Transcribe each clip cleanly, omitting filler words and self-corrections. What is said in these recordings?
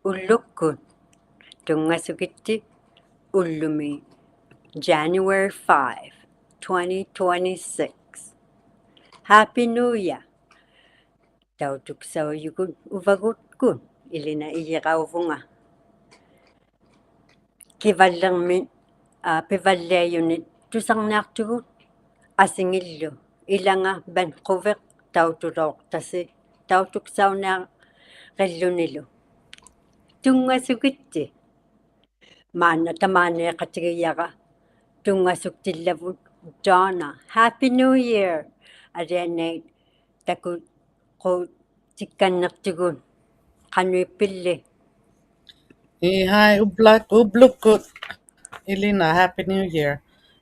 ᓪᓗᑯත් 뚱가수기tti ullumi January 5, 2026. Happy New Year. Tautuksaujugun Uvagutkun ilina iyaqauvunga. Kivallermit Pivalliajut tusarnaartugut asingillu ilanga banquveq tautulortasi tautuksaunaaqillunilu. Tungasukitti maanna tamaaneqatigiyaqa tungasuktillavut Donna. Happy New Year. Arianait takut tikkannertugun qanuippilli. Hi, Uvagut Ilina, Happy New Year.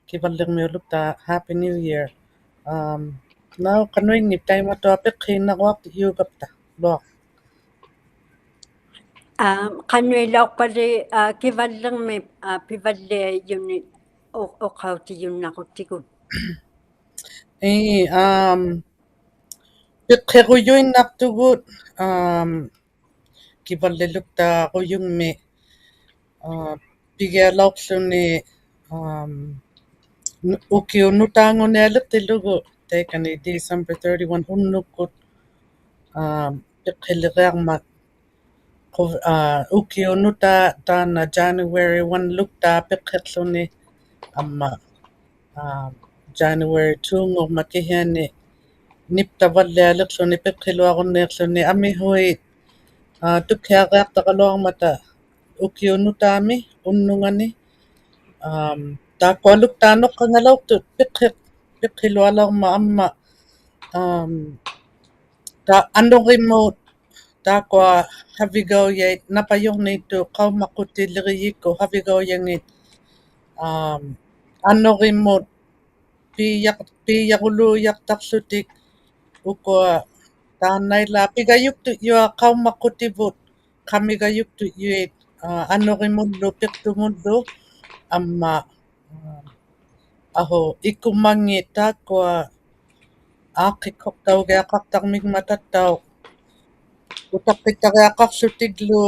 Pivalliajut Happy New Year. Now kanuing ni tayo matopik hinawak yugapta. Look. Qanuilauqpali kivallermip Pivalliajunit oqautiyunnaquttikun. Piqhiruyuin naqtugut kivalliajut quyungmi pigialauqluni ukiunutaangunealiq tilugu taikani December 31 unnukut piqhiliqiarmat ukiunuta taana January 1 lukta piqhiqluni amma January 2 ngormakihiani niptavallialiqluni piqhiluaqunniiqluni amihuit tukhiaqeartaqaluarmata ukiunutaami unnungani taakkualuktaanoqqangalortut piqhilualarma amma ta annorimut taakua havigauyait napajorniittu qaummaqquttiilleriyikku havigauyangit annorimut piiyaquluuyartarlutik ukua taannaila pigayuktuyua qaummaqquttivut qamigayuktuyuit annorimullu piqtumullu amma aho ikkumangit taakkua aaqqikkortaugiaqartarmikmatattauq utaqqitariaqarlutiklu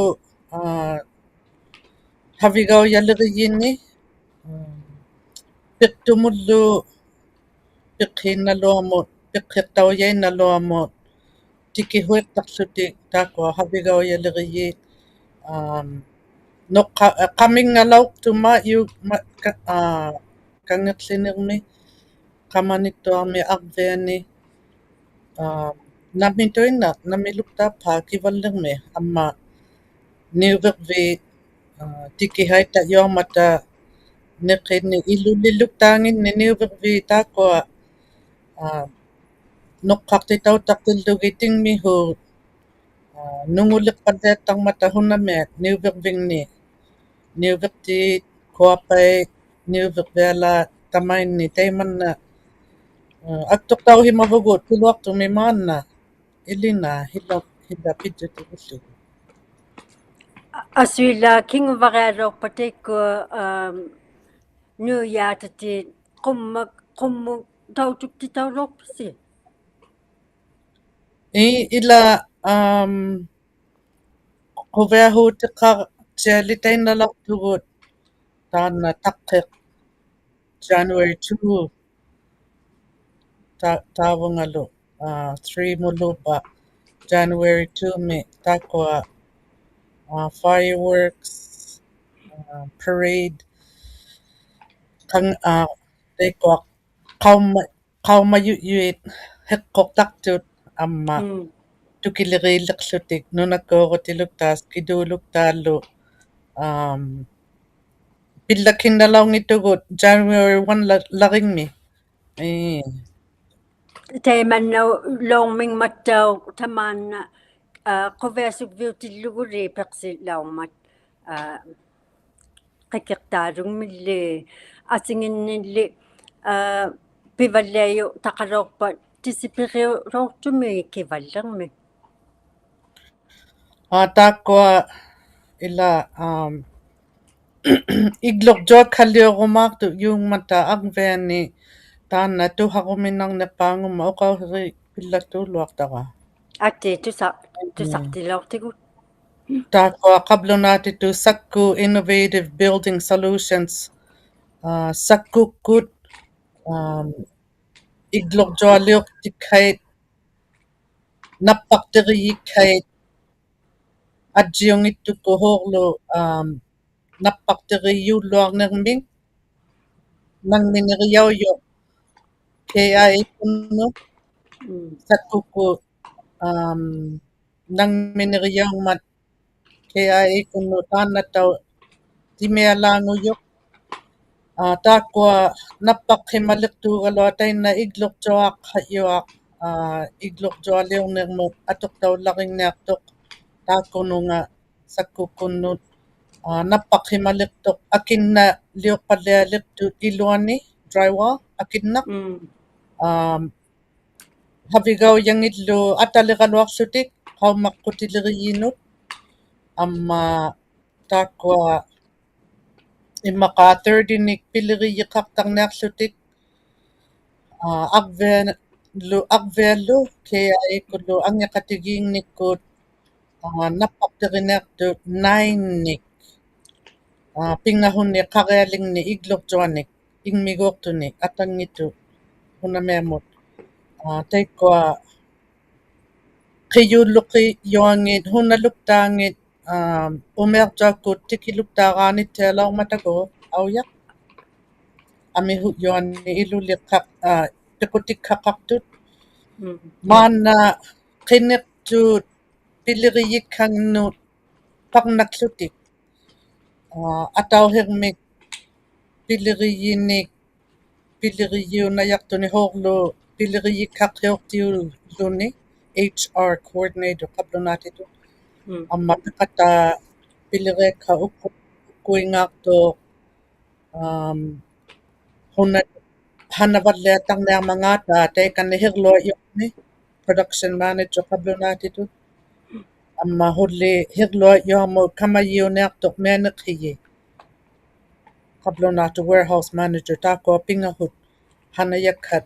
havigauyalleriyinni piqtumullu piqhiinnaluarmut piqhiqtauyainnaluarmut tikihuiqtarlutik taakkua havigauyalleriyit qamingngalauqtuma kangerlinermi qamanittuarmi arviani namituinnaq namiluktaapha kivallermi amma niuverviit tikihaittajuarmata neqinni illulilluktaanginni niuverviit taakkua noqqartitautaqtillugi tingmihuut nunguliqqalliattarmata ᓄ나ᕗᒥᑦ niuvervingni niuvertiit kuapait niuvervialaat tamainni taimanna aktortauhimavugut piluartumi maanna ilina hilla pidjutigullu Asuila kinguvarialorpatikkua New Year-tati qummu tautuktitaulorpasi. ila quviahuutiqqartialitainnalaqtugut taanna taqqiq January 2 taavungalu 3 mulupa January 2 mi taakkua fireworks parade taikua qaumayu'yuit hiqqortartut amma tukileriilleqlutik nunakkuurutiluktaas kiduuluktaallu pillakinnalaungitugut January 1 laringmi Taimannau loormingmattau tamaanna quviasukviutilluguli peqsillaummat qikiqtaalugmilli asinginnilli Pivalliaju taqaloorpat tisipiriuloortumi kivallermi. taakkua ila iglorjuakkalliurumaartu yuungmata arviani taanna tuharuminarneqpaangumma oqauheri pillatuuluartara Ati tusartilaortigut. Takwa kablonatitu sakku innovative building solutions. Sakkukut iglokjoaliok tikhait nappaqteriyikhait adjiongittuku horlu nappaqteriyuulluarnerming nangmineriauyo KI-kunnu sakkuku nangmineriaungmat KI-kunnu taannatau timialaanguyuq taakua nappaqhimaliqtuugalua tainna iglorjoaqqayuaq iglorjoaliornermu atoqtaullarinngiartoq taakununga sakkukunnut nappaqhimaliqtoq akinna liuqqallialiqtut iluani drywall akinnaq havigauyanngillu ataliqaluarlutik qaummaqqutileriyinut amma taakua immaqa 30nik pileriyiqartarniarlutik arviallu KI-kullu angiqatigiingnikkut nappaqteriniartut 9nik pingahunni qarialingni iglorjuanik ingmiguortuni atangitu ᓄ나ᕗᒻᒥৎ taikkua qiyuulluqiyuangit ᓄnaluqtaangit Уᓙᒍtkut tikiluktaaraanittialaormataku aujaq amihut iluliqqaq piqutiqqaqartut maanna qiniqtuut pileriyikkangnuut parnaklutik atauhirmik pileriyinik pileriyuunayartuni horlu pileriyikkaqiortiulluni HR coordinator qablunatitut amma piqata pileriakka ukkuingaartuuq hanavalliatarniarmangaata taikanni hirluayuqni production manager qablunatitut amma hulli hirluayuarmu kamayiuniartoq mianeqhiyi qablunatu warehouse manager taakua pingahut hanayakkat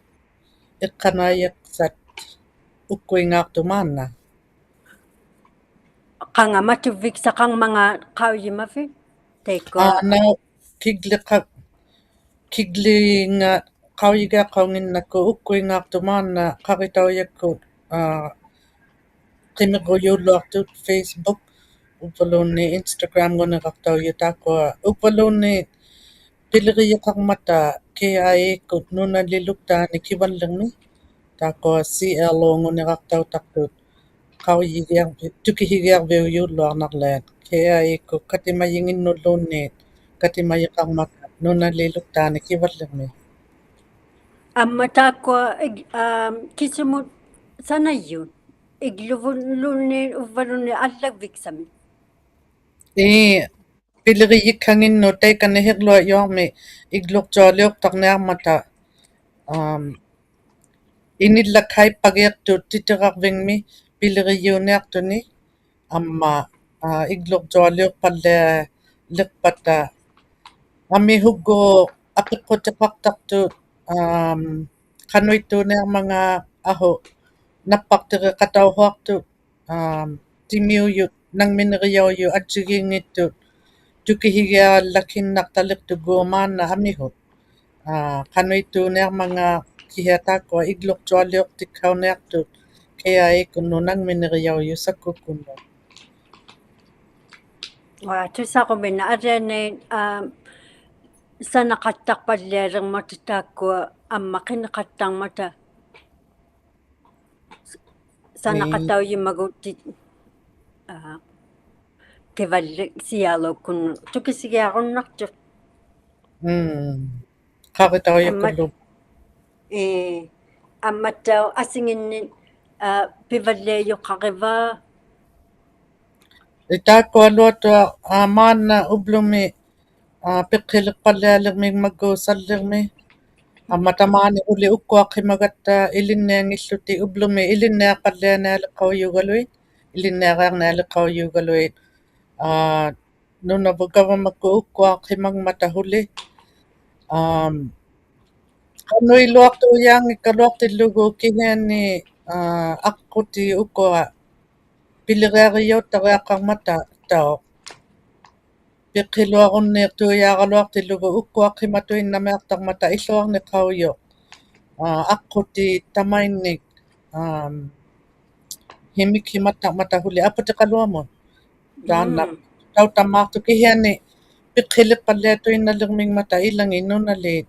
iqqanaayiqsat ukkuingaartumaanna qangamatuvvik saqangmanga qauyimavik taikua nau kigliinga qauyigaaqaunginnakku ukkuingaartumaanna qaritauyakkut qimiquyuulluartut Facebook Uvaluunni Instagram guneqartauyu taakua Uvaluunni pileriyiqarmata KI-ikkut nunaliluktaani kivallermi taakua CL-nguneqartautartut tukihigiarviuyuulluarnarlaat KI-ikkut katimayinginnulluunniit katimayiqarmata nunaliluktaani kivallermi amma taakua kisumut sanayyun igluvulluunni uvvalunni allavviksami pileriyikkanginnut taikanni hirluayuarmi iglorjualiortarniarmata inillakhaippagiartut titiqarvingmi pileriyuuniartuni amma iglorjualiorpallialiqpata amihuggu apiqqutiqartartut qanuittuuniarmanga ahu nappaqteriqatauhuartut timiuyut nangmineriauyu atsigiingittut tukihigiallakinnartaliqtuguumaanna amihut qanuittuuniarmanga kihiataakua iglorjualiortikkauniartut KI-kunnu nangmineriauyu sakkukkunnu tusaqumina ariani sanaqattarpallialermata taakkua amma qineqattarmata sanaqattauyimagut kivalli sialuukkunnu tukisigiarunnartut qaritauyakullu амматтау асингинни пиваллиажоққарива итааккуалуатуа маанна ублуми пеққилеққаллиалермигмакку саллерми амматамаани ули уккуаққимагатта илинниангиллути ублуми илинниаққаллианаалеққауйугалуи илинниариарнаалеққауйугалуит нунавукавамакку уккуаққимагмата хули qanuiluartuuyaangikkaluartillugu kihianni аққути уккуа пилериариуттариаққармата ittao piqqiluaqunniirtuiyaaqaluartillugu ukkuaqimatuinnameartarmata illuarneqauyo аққути тамаинник himik himattarmata huli aputeqaluamun taanna tauttammaartu kihiani piqqiliqqalliatuinnallermingmata ilangi nunaliit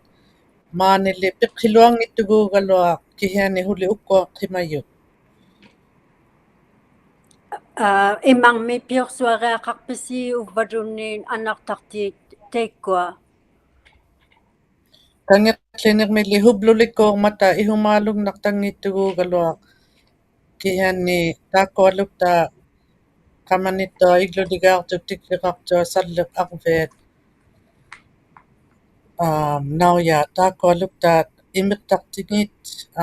maanilli piqqiluangittuguugaluaq kihiani huli ukkuaqqimayut imangmi piorsuariaqarpisi uvvalunniin anartartiit taikkua kangiqlinermilli hublulikkoormata ihumaalugnertanngittuguugaluaq kihiani taakkualukta qamanittua igluligaartuk tikliqartua salleq arveet nauja taakkualuktaat imiqtartingit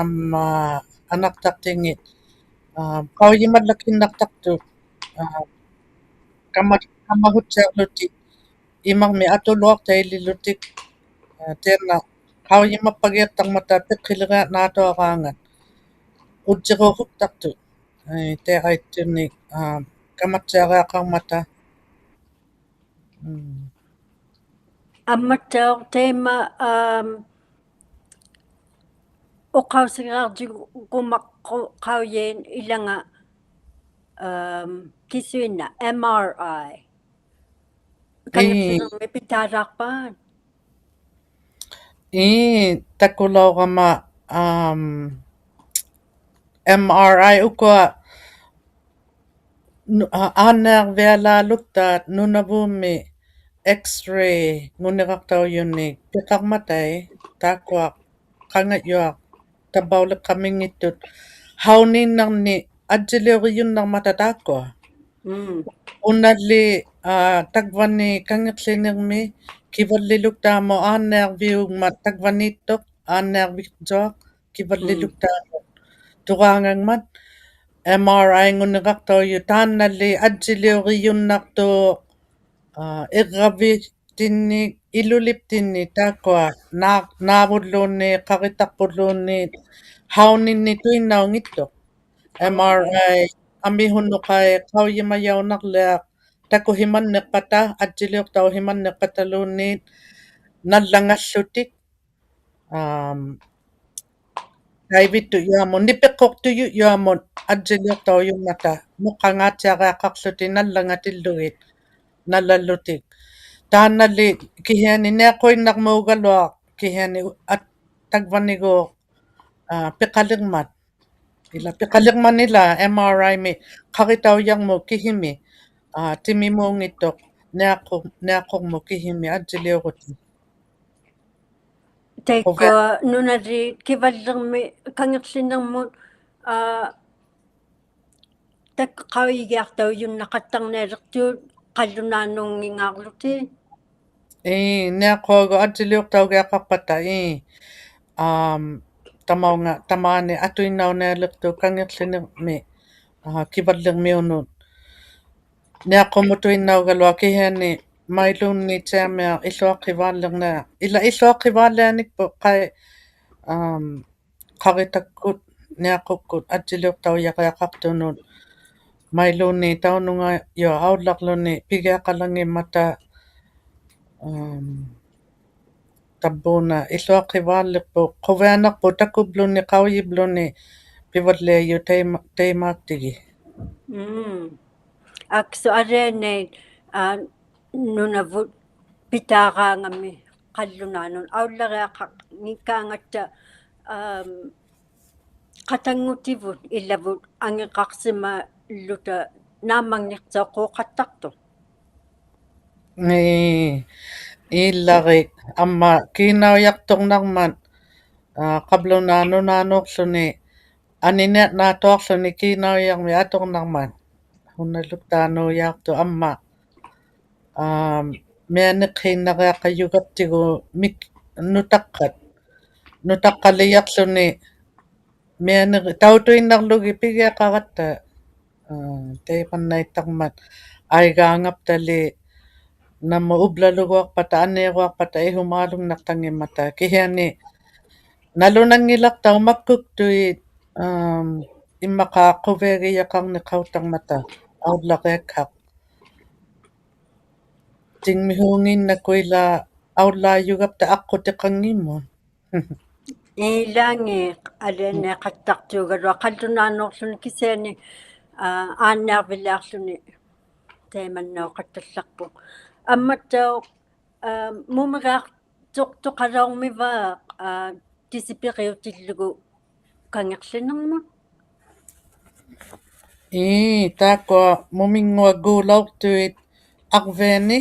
amma anartartingit qaujimallakinnartartuk kammahutsiarlutik imarmi atuluarta ilillutik tianna qaujimappagiartarmata piqqiliqiat naatuaraangat utsiquuquttartut teeqaittunnik kamatsiariaqarmata амматтаор тейма оқаусигаартигумаққу қауяин иланга кисуинна MRI кангерлерми питаалаарпаан takulauqama MRI ukua aannearvialaaluktaat Nunavumit X-ray nguniqartaujunnik piqarmatai taakkuaq qangatjuaq tabauleqqamingittut hauniinnarni atsilioriunnarmata taakkua unalli takvani kangerlinermi kivalliluktaamo aannearviugmat takvaniittoq aannearvigtuaq kivalliluktaamo tuqaangangmat MRI nguniqartauju taannalli atsilioriunnartuuq irravitinni iluliptinni taakkua naavulluunni qaritarpulluunni hauninni tuinnaungittoq MRI amihunnuqai qaujimajaunarliaq takuhimanneqqata atsiliortauhimanneqqataluunniit nallangallutik taivittu yuamun nipiqqortuyu yuamun atsiliortaujummata muqqangaatsiariaqqarluti nallangatillugit nalallutik taannalli kihiani niaqquinnarmuugaluaq kihiani takvaniguuq piqalirmat ila piqalirmanila MRI-mi qaritaujarmuk kihimi timimuungittoq niaqqormuk kihimi atsiliuruti тайккуа нунали киваллерми кангерлинермут такқауигиартауйуннақаттарниалертуут қаллунаанунгингаарлути niaqqoogu atsiliortaugiaqarpata tamaunga tamaani atuinnaunialertu kangerlinermi kivallermiunut niaqqumutuinnaugalua kihiani mailuunniitiamia illuaqqivaallerna ila illuaqqivaallianikpu qai qaritakkut niaqukkut atsiliortaujaqiaqartunut mailuunni taununga yo aullarluni pigiaqalangimmata tabbuuna illuaqqivaallerpu quvianarpu takubluni qaujibluni Pivalliajut teimaaqtigi аксу алианнait Nunavut питаараангами қаллунаанун ауллариақақ никкаангатта қатангутивут илlavut ангеқарсима иллута нааммангертеққуоқаттарту illarik amma kiinaujartornarmat qablunaanunaanoorluni aniniat naatuarluni kiinaujarmi atornarmat hunnalluktaanuujaartu amma mianiqqiinnariaqqayugartigu mik nutaqqaliarluni mianeri tautuinnarlugi pigiaqaratta teiqannaittarmat aigaangaptali nammu ublaluguarpata aniiruarpata ihumaalugnertangimmata kihiani nalunangilartau makkuktuit immaqaaqquviagiyaqarneqautarmata aullariakkaq tingmihuunginnakuila aullaayugapta aqutiqanngimmun Ilangi alene qattaqtuugalua qallunaannerluni kisiani aanniarvilaarluni teemannauqattallarpu амматтау мумигаартоқалаормиваа тисипириутиллугу кангерлинермут taakua muminguaguulaortuit arviani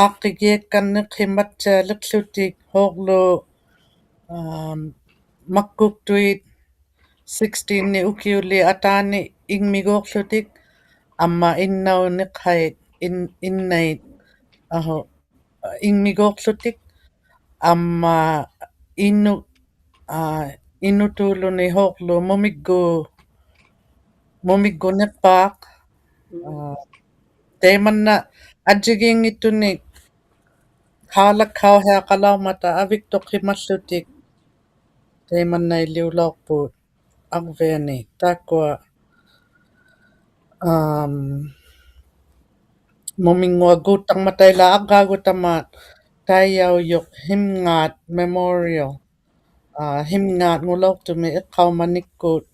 ааққигиакканнеқ химатсаалерлутик хоорлу маккуктуит 16-ни укиули атаани ингмигоорлутик амма иннауниқхаит иннait ингмигоорлутик амма иннутуулуни хоорлу мумиггунерпаақ teemanna atsigиингиттуник хаалаккаухеақалаумата авиктоққималлутик teemannailliulaorpuut arviani taakkua muminguaguuttарматайла aqraaguttamaat taiyauйоқ himngaat memorial himngaat ngulaortumi eqqaumanikkuut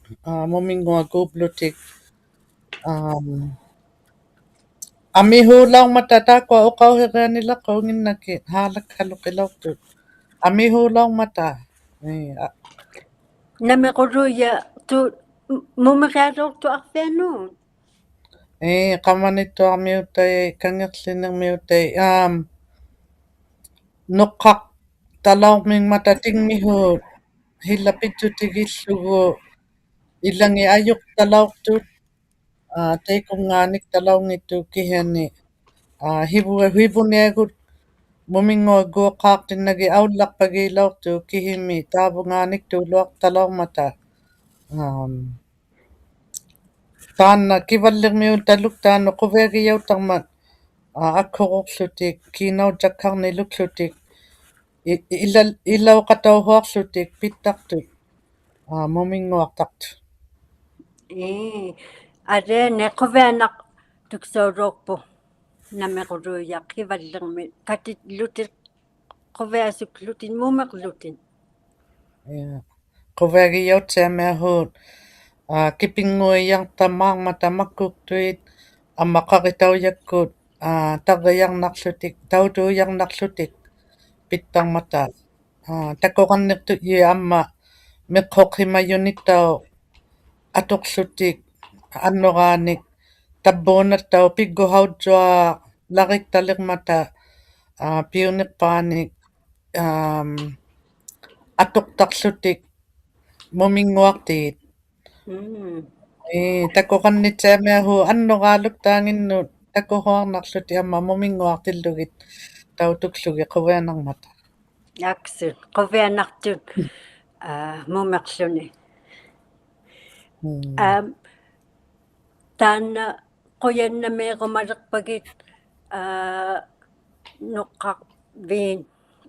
muminguaguuplutik amihuulaarmata taakkua oqauherianilaqqa unginnaki haalakkaluq amihuulaarmata намеқулуя ту мумигаалуурту арфиануун qamanittuarmiuttai kangerlinermiuttai noqqaq talaormingmata tingmihuut hillapitsutigillugu ilangi ajuq talaortut taikunngaanik talaungittu kihiani hivuniagut muminguaguoqqaartinnagi aullaqpagiilaortu kihimi taavungaaniktuuluaq talaormata taanna kivallirmiut taluk taanno quviagiyauttarmat akkororlutik kiinautakkarniluklutik ilauqatauhuarlutik pittartut muminguartartu алене қувианақ туксаулуорпу намеқулуя киваллерми катит лутит қувиасук лутин мумерлутин quviagiyautsaamiahuut kipinguiartamaarmata makkuktuit аммақаритауяккут тарриарнарлутик тауtuujarnarlutik питтармата такоқарнертут амма меққоқимаюниттау аторлутик аннорааник таббуунаттау пиггухаутсуа ларикталермата пиунерпааник атортарлутик мумингуартигит такоқарнитсаамиаху аннорaaluk таангиннут такоруарнарлути амма мумингуартиллугит таутуклуги қувианармата аксу қувианартут мумерлуни таанна қуяннамеерумалерпагит ноққақ вин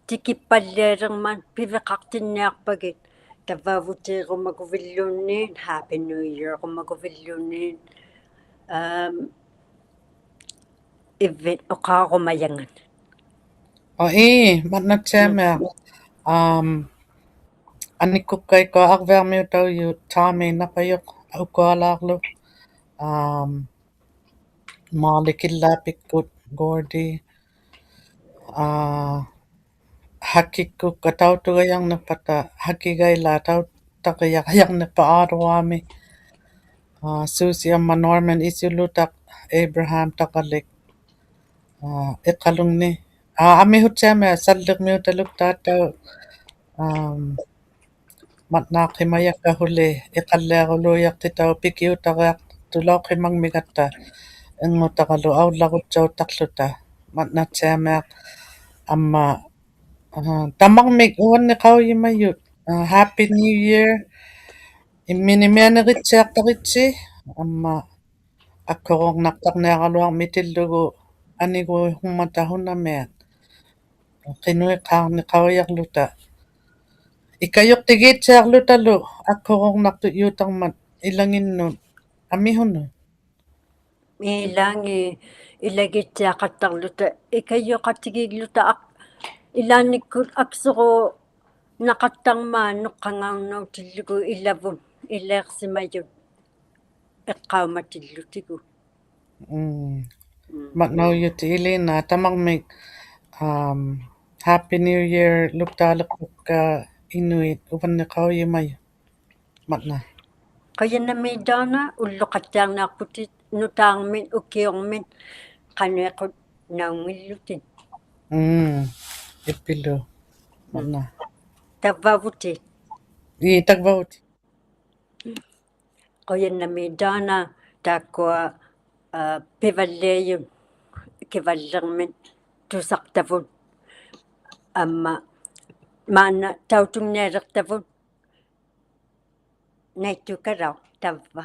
тикиппаллиалерман пивеқартинниарпагит таваавутеерумакувиллуунниин happy new year rumакувиллуунниин иввит оқаарумаянгат маннатсаамиа анниккуккаиккуа арвиармиутауйуут таамииннапайоқ укуалаарлу мааликиллаапиккут горди hakkikkukka tautugajarnerpata hakkigailaa tautaqiyaqajarnerpa aaruaami Susi amma Norman isulutaq Abraham taqalik eqqalungni amihutsaamia sallermiutaluk taattau matnaaqimayakkahuli eqalliaruluiartitau pikiutariaq tulauqimangmigatta engutaqalu aullagutsauttarluta matnatsaamiaq amma tamarmik uanneqauyimayut happy new year imminimianeritsiartaritsi amma akkorornartarniaraluarmitillugu aniguihummata hunamiat qinuiqaarneqaujarluta ikayuqtigiitsiarlutalu akkorornartut yuutarmat ilanginnut amihunu ilangi ilagitiaqattarluta ikayyoqatigigluta ilaanikku aksuqu naqattarmaa noqqangaarnautillugu ilavun ileersimayut eqqaumатиллутигу Matnauyuti Elena tamaqmik Happy New Year luktaaleqqukka Inuit uvannеқаuyимаю matna qayanamiitaana ulloqattaarnaarputit nutaaarmin ukiormin qaneequt naungillutin ippilu matna tavvavuti taqvaut qayanamiitaana taakkua pivalliajut kivallermin tusartavun amma maana tautunnialertavun naittukarau tavva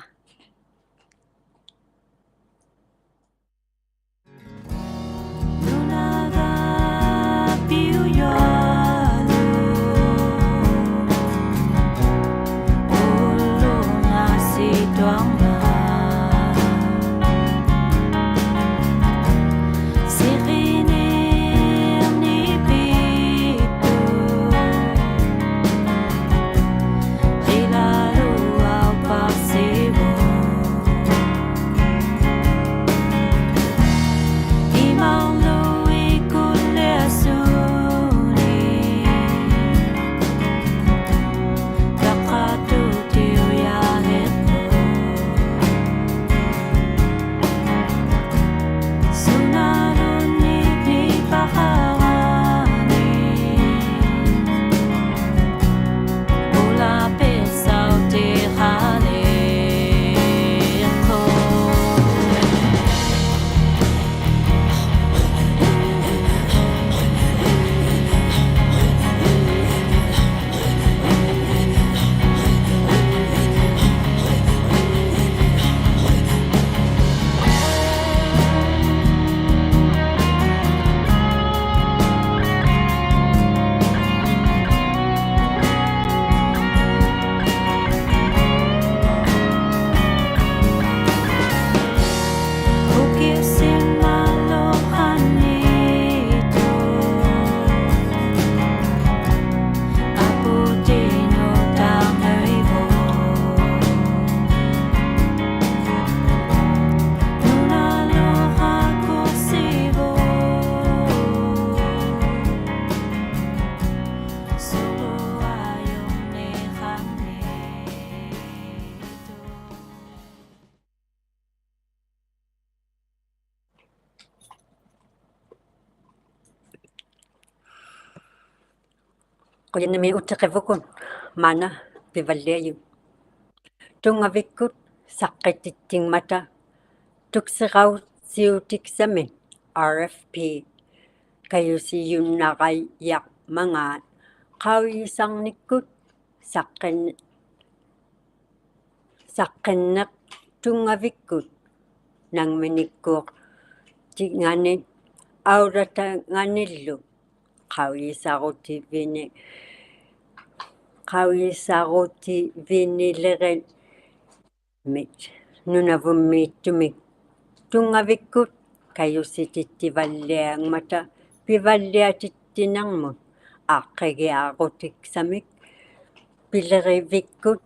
qayanami utiqivukun maana pivalliajut tungavikkut saqqitittingmata tuksiqausiutiksamin RFP kayusiyunnaqayyaqmangaat qauyisarnikkut saqqinneq tungavikkut nangminikkuuq tingani auratanganillu qauyisarutivinnilerimit Nunavummiittumik tungavikkut kayusitittivalliaangmata pivalliatittinarmut aaqqigiaarutiksamik pilerivikkut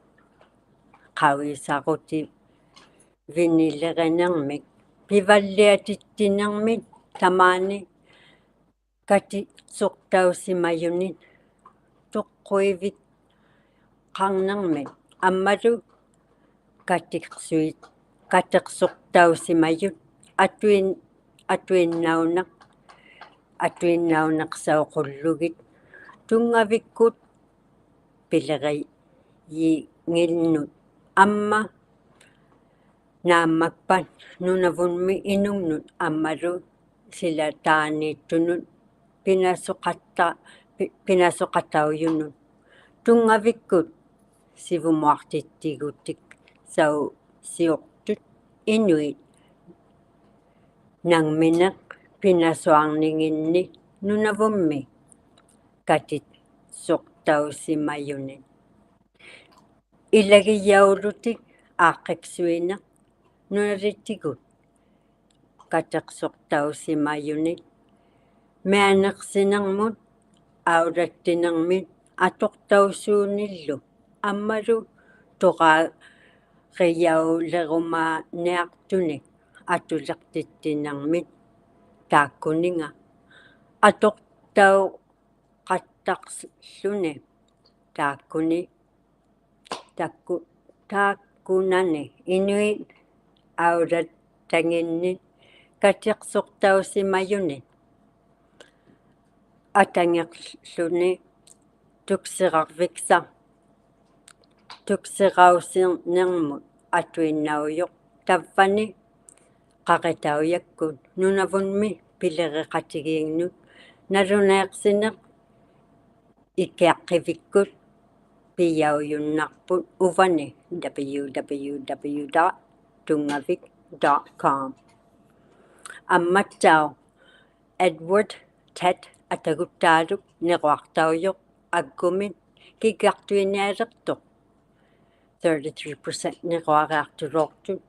qauyisarutivinnileриnermik pivalliatittinermit tamaani katisuqtausimayunit tuqquivit qarnermit ammalu kateqsuqtausimayut atuinnauneqsauqullugit tungavikkut pileriyingilnut amma naammakpat nunavunmi inungnut ammalu silataaniittunut pinasuqatauyunut tungavikkut sivumuartittiguttik siuqtut Inuit nangmineq pinasuarninginni Nunavummi katisuqtausimayunit ilagiyaulutik aaqqiksuineq nunalittigut kateqsortausimayunit mianeqsinermut aurattinermit atoqtausuunillu ammalu toqaaqiyaulerumaaniartunik atuleqtittinermit taakkuninga atoqtau qattaqsluni taakkuni taakkunani inuit aurattanginnit kateqsortausimayunit atangeqluni tuksiqarviksa tuksiqausinermut atuinnaujoq tavvani qaqitauyakkut Nunavummi pileriqatigiinnut naluneeqsineq ikiaqqivikkut piyaujunnaarput uvani www.tungavik.com ammattau Edward Ted ataguttaaluk niquartaujoq akkumit kikiartuinialertoq 33% niquariartuloortut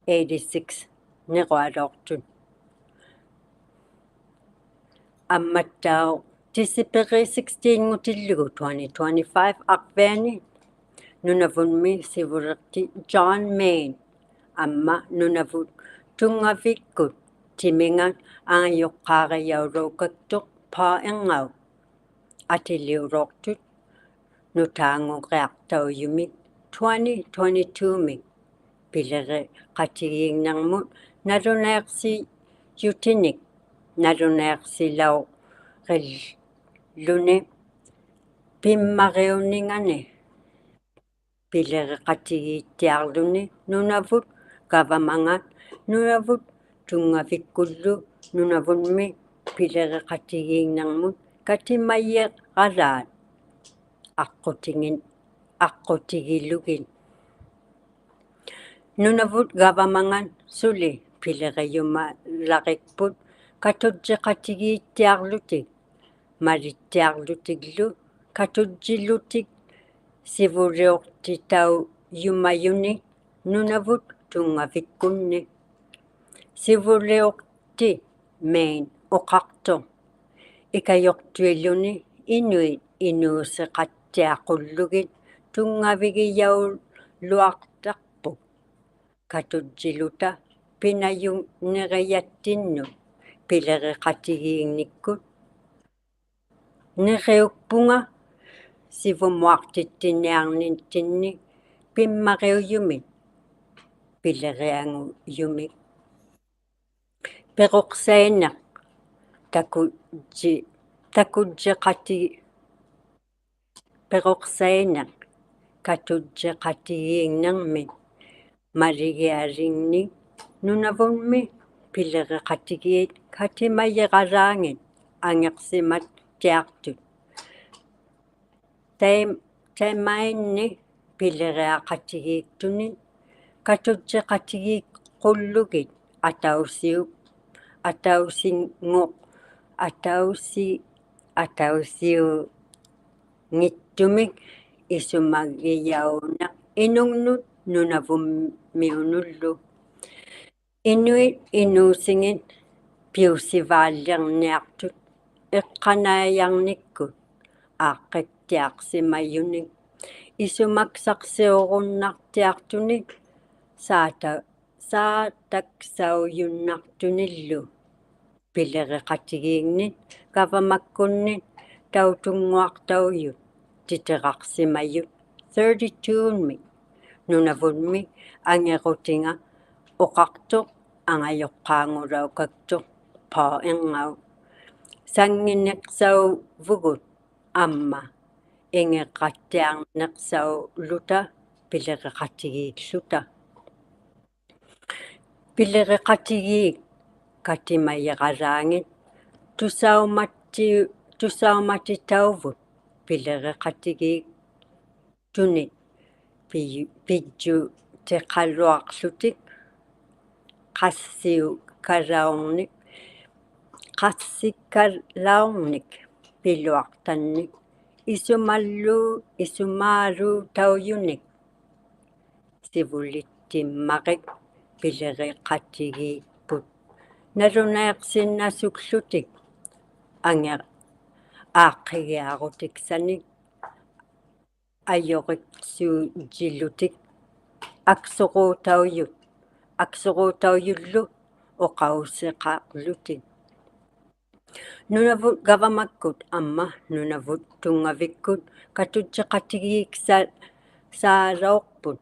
86 niqualoortut ammattau tisiperi 16ngutillugu 2025 arviani Nunavummi sivulerti John Main amma Nunavut tungavikkut timingan angajoqqaariyaulukaktuq paaengau atiliuloortut nutaanguqiartaujumik 2022-mik pileriqatigiinnermut naluneeqsiyutinik naluneeqsilauqilluni pimmariuningani pileriqatigiittiarluni Nunavut gavamangat Nunavut tungavikkullu Nunavummi pileriqatigiinnermut katimayyeqalaat aqutigilugin Nunavut gavamangan suli pileriyumalaqikput katutjiqatigiittiarlutik malittiarlutiglu katutjilutik sivuliuqtitau Nunavut tungavikkunni sivuliuqti Main uqartuq ikayortuilluni inuit inuuseqattiaqullugit tungavigiyauluartarpuk katutjiluta pinayunniqiyattinnut pileriqatigiinnikkut niqiukpunga sivumuartittiniarnittinni pimmariuyumik pilerianguyumik pequqsaineq pequqsaineq katutjiqatigiinnermit maligialinni Nunavummi pileriqatigiit katimayyeqalaangit angeqsimattiartut taimainni pileriaqatigiiktunit katutjiqatigiiqullugit atausiungittumik isumagiyauneq inungnut Nunavummiunullu inuit inuusingit piussivaallerniartut eqqanaajarnikkut aaqqittiaqsimayunik isumaksaqsiurunnartiartunik saataksaujunnartunillu pileriqatigiinnit gavamakkunnit tautunguartaujut titeqarsimayut 32-mik Nunavummi angequtinga uqartuq angajoqqaangulaukaktuq paaengau sangineqsauvugut amma ingeqattiarneqsauluta pileriqatigiilluta pileriqatigiik katimayyeqalaangit tusaumatitauvut pileriqatigiik tunit pitjutiqaluarlutik qassikalaornik piluartannik isumaaluutaujunik sivulittimmaqik pileriqatigiikput налунеқсиннасуллутик ангер ааққигиарутиксаник ajoriqsuujillutик аксоруутауйуллу оқаусеқаарлутик Nunavut gavamakkut amma Nunavut tungavikkut katutseqatigiksa saaloorput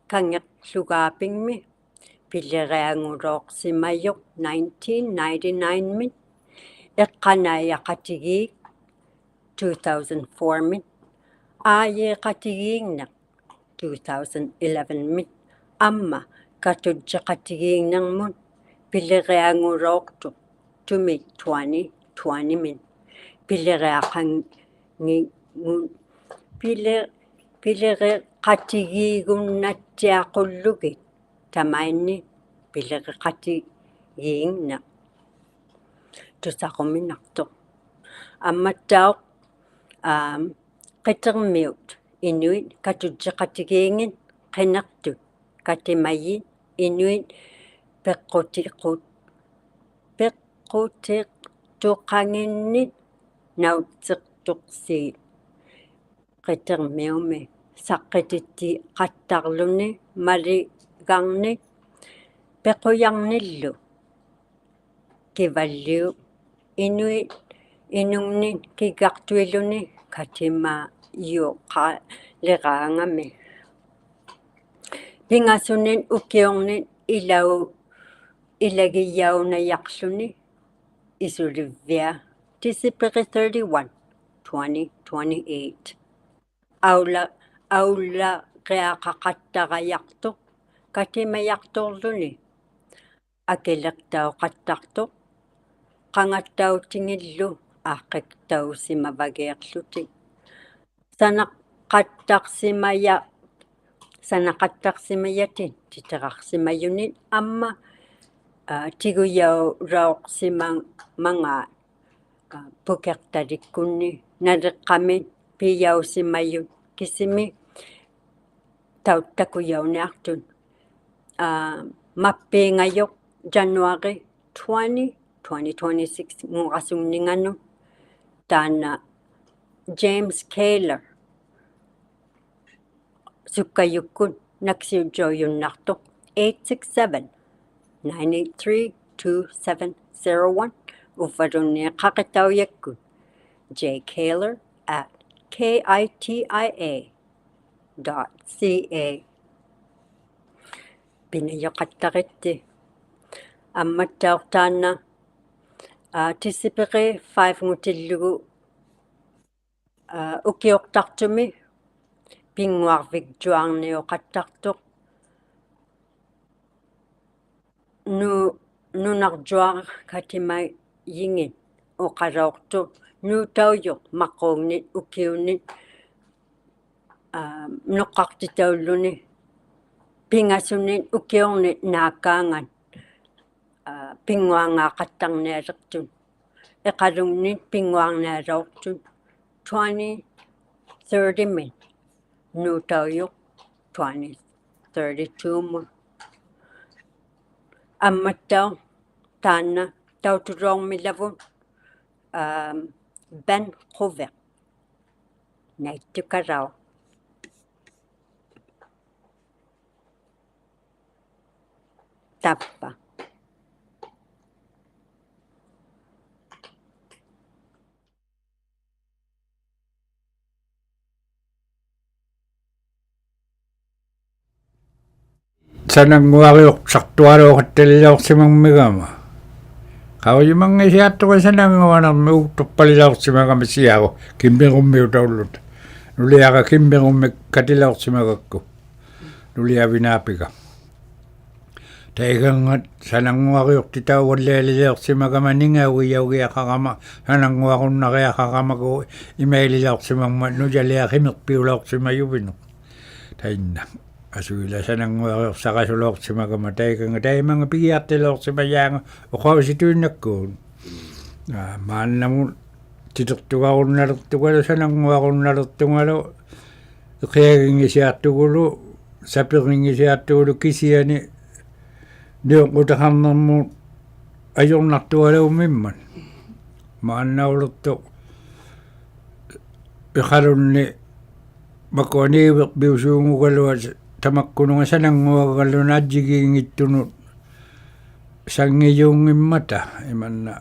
kangeqlugaapingmi pilleriangulooqsimayoq 1999 mit eqqanaayaqatigiik 2004 mit aayeqatigiigneq 2011 mit amma katutseqatigiignermut pilleriangulooqtuq tumi 2020 min pillereqatigiigunnattiaqullugi tamainni pillereqatigiigna tusaqominartoq ammattauq qitermiut inuit katutseqatigiingin qinertut katimayi inuit peqqutiqtuqanginnit nautseqtuqsiit qitermiumi saqqititti qattarluni maligarnik pequyarnillu kivalliu inuit inungnit kigartuiluni katima yuqaliqaangami pingasunin ukiornit ilagiyaunayarluni isulivvia Tisiperi 31 2028 aulaqiaqaqattarayartuq katimayartorluni akileqtauqattartuq qangattautingillu aaqiqtausimavagiarlutik sanaqattarsimayatin titeqarsimayunit amma tiguyauroqsimangaa pukertalikkunni naleqqamit piyausimayut kisimi tauttakuyauniartut mappiingayoq January 2026 ngurasumninganu taana James Kaler sukkayukkut naksiujoyunnartoq 867-983-2701 uffarunniiqqaqitauyakkut jkaler@kitia.ca pinayoqattaritti ammattaortaanna tisipeqi 5 ngutillugu ukiortartumi pinguarviktuarnioqattartoq nunarjuar katimajingit oqaloortuq nuutauyoq maquugnit ukiunnit noqqartitaulluni pingasunit ukiornit naakaangan pinguangaaqattarnialertut eqalunnit pinguarnialoortut 2030 min nuutauyoq 2032 mun ammattau taanna tautuloormilavut Ben Quveq naittukarau tappa sananguariortartualuoqattalilaorsimangmigama qaujimangisiattuqa sananguanarmi uuttorpalilaorsimagami siagu kimmiqummiutaullut nuliaqa kimmiqummik katilaorsimagakku nuliavinaapiga taigangat sananguariortitauvallialilaorsimagama ningaugiaugiaqaqama sananguarunnariaqaqamaku imaililaorsimagma nujaliaqimerpiulaorsimayuvinu tainna asuila sananguariorsaaqasuloorsimagama taiganga taimanga pigiartiloorsimayaanga oqausituinnakkuun maannamu titertugarunnalertugalu sananguarunnalertungalu iqiagingisiartugulu sapiringisiartugulu kisiani Niuqutakarnermuut ajornartualaummimman maannauluttu iqalunni makuaniiveq biusuungugaluat tamakkununga sananguagalluna ajjigiingittunut sanngiyuungimmata imanna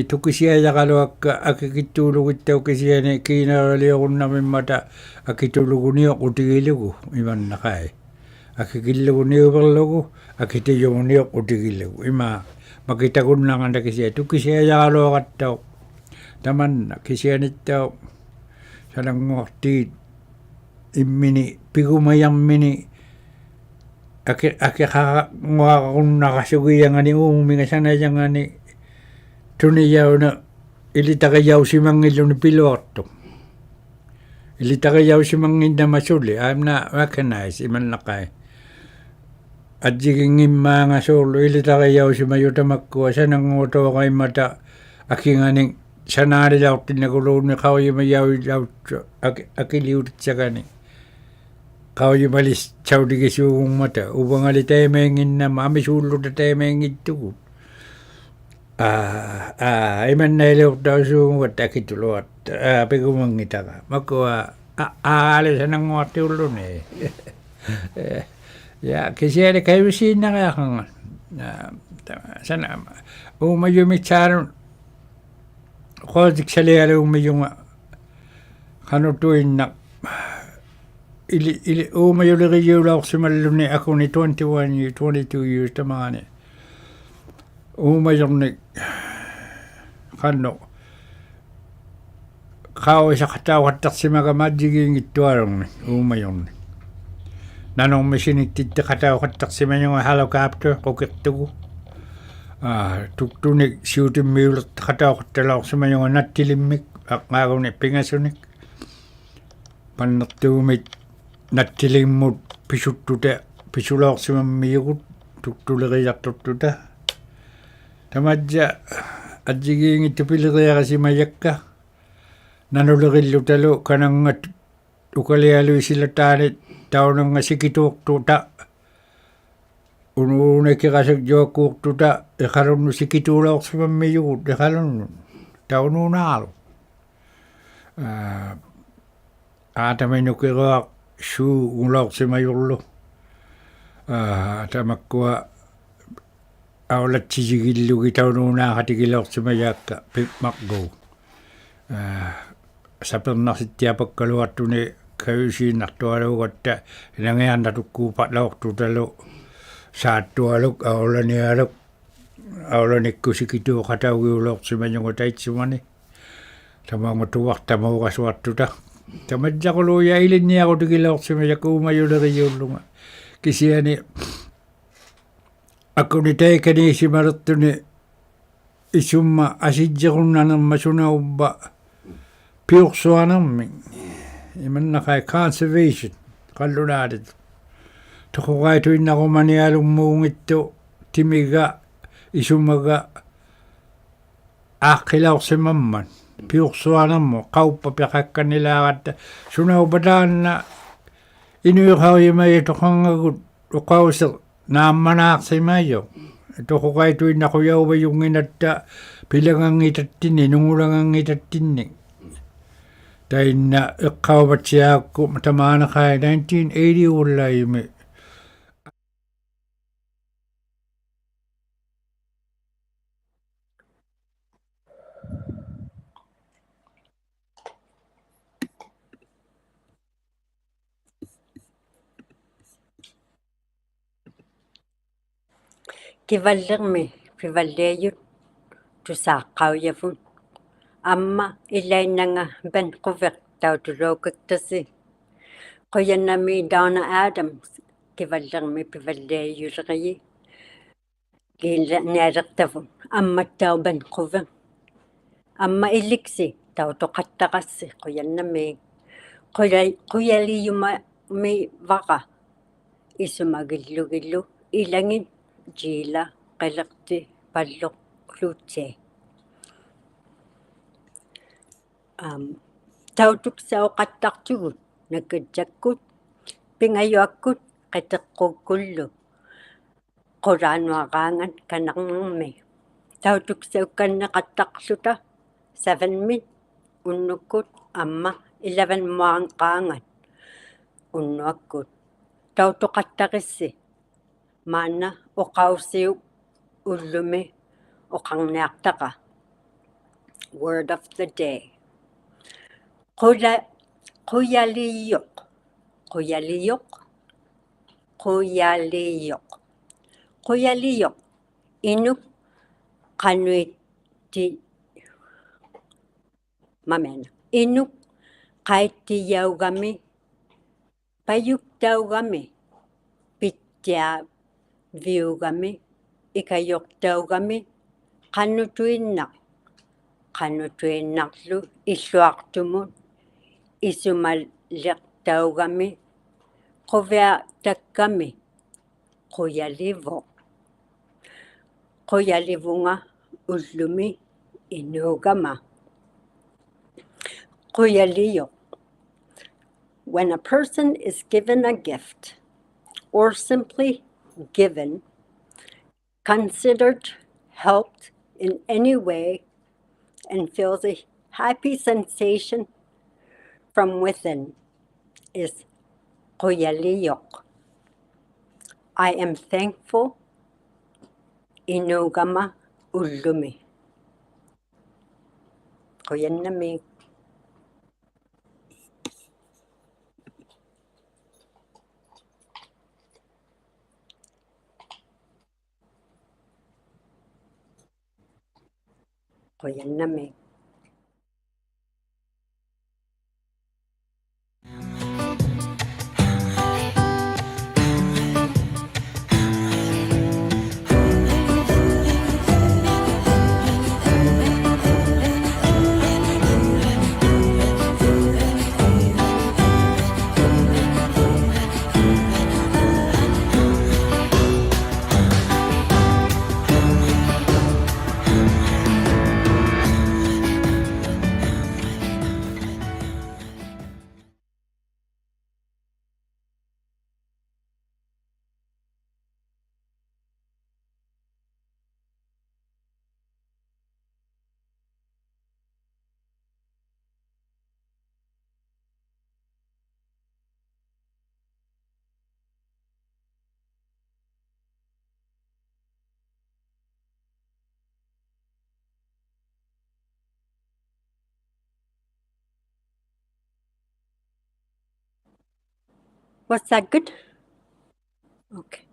tukisiajaqaluakka akikittuulugittau kisiani kiinaraliorunnamimmata akituluguniuq utigilugu imannaqai akikilluguniuperlugu akitiyuguniuq utigilugu ima makitakunnanganda kisia tukisiajaqaluaqattau tamanna kisianittau sananguartiit immini pigumayammini akiqaqunnaaqasugiyangani uumingasanajangani tuniyauna ilitaqayausimangilluni piluartu ilitaqayausimanginnamasuli I'm not recognized imannaqai ajjigingimmaangasuullu ilitaqayausimayutamakkua sananguutuoqaimmata akingani sanaalilaurtinnakuluunni qauyimayauilautsu akiliutitsakani qauyimalis chaudigisuugummata uvangali taimeenginnama amisuulluta taimeengittugut imannaileurtausuunguvat akituluat pigumangitaqa makua aale sananguartiulluni ya kisiani kaivisiinnaqaaqanga sana uumayumitsaarun qoatiksalialuummiyunga qanutuinnaq ili uumayuliqiyuulaorsimalluni akuni 22 years tamangani uumayorni qanno qaoisaqatauqattarsimagamaajjigiingittualorni uumayorni nanormisinitti qatauqattarsimañunga halokaptu qoqirtugu tuktunik siutimmiulert qatauqattalaorsimañunga nattilimmik aqqaaguni pingasunik pannertuumit nattilimmut pisuttuta pisulaorsimammiyugut tuktuleqiyartuttuta tamadja ajjigiingittu piliqiaqasimajakka nanuleqillutalu kanangat ukalialuisilataanit taunanga sikituuqtuuta unuunekiqasakjuakkuuqtuta iqalunnu sikituulaorsimammiyugut iqalunnu taunuunaalu aataminukiruaq suu ulaorsimayullu tamakkua aulatsijigillugi taunuunaaqatigilaorsimayaakka pipmaqguu sapernarsittiyapakkaluartuni kayusiinnartualuugatta nangiannatukkuupatlaortutalu saattualuk aulanialuk aulanikkusikituuqataugiuloorsimañungu taitsumani tamangutuartamauqasuartuta tamadjaquluuya ilinniaqutigilaorsimayak uumayuleqiyuullunga kisiani akuni taikaniisimalertuni isumma asijjequnnanerma sunaubba piursuanermi imannaqai conservation qallunaatit toqoqaituinnaqumanialummuungittu timiga isummaga aaqilaorsimamman piursuanermu qauppa piqakkanilaaqatta sunaubataanna inuiqauyimai toqangagut uqauseq naammanaaqsimayo toqoqaituinnaquyaubayunginatta pilangangitattinni nungulangangitattinni tainna iqqaupatsiaakku tamaanaqai 1980 ullaimi Kivallermi Pivalliajut tusaaqqaujavun amma illainnanga Vancouver tautuluukittasi qoyannami Donna Adams kivallermi Pivalliajuleqi kiilnialertavun ammattau Vancouver amma illiksi tautoqattaqassi qoyannami quyaliyumami vaqa isumagillugillu ilangin jiila qilerti palloq luutsi tautuksauqattartugut nakatsakkut pingayuakkut qateqqukkullu quraanuaqaangan kanarnermi tautuksaukanneqattaqluta 7-mit unnukkut amma 11 muaqanqaangan unnuakkut tautoqattaqissi maana uqaussiuk ullumi uqarniartaqa. Word of the day. Quyaliyuq. Quyaliyuq. Quyaliyuq. Quyaliyuq. Inuk qanuitti mamena. Inuk qaittiyaugami payuktaugami pittiaviugami ikayuqtaugami qanutuinnaq. Qanutuinnaqlu illuartumut isumalliqtaugami quviatakkami quyalivuq. Quyalivunga ullumi inuugama. Quyaliyuq. When a person is given a gift or simply given, considered, helped in any way, and feels a happy sensation from within is quyaliyuq. I am thankful inugama ullumi. ᓄ나ᕗᒻᒥৎ. ᓄ나ᕗᒻᒥৎ. Was that good? Okay.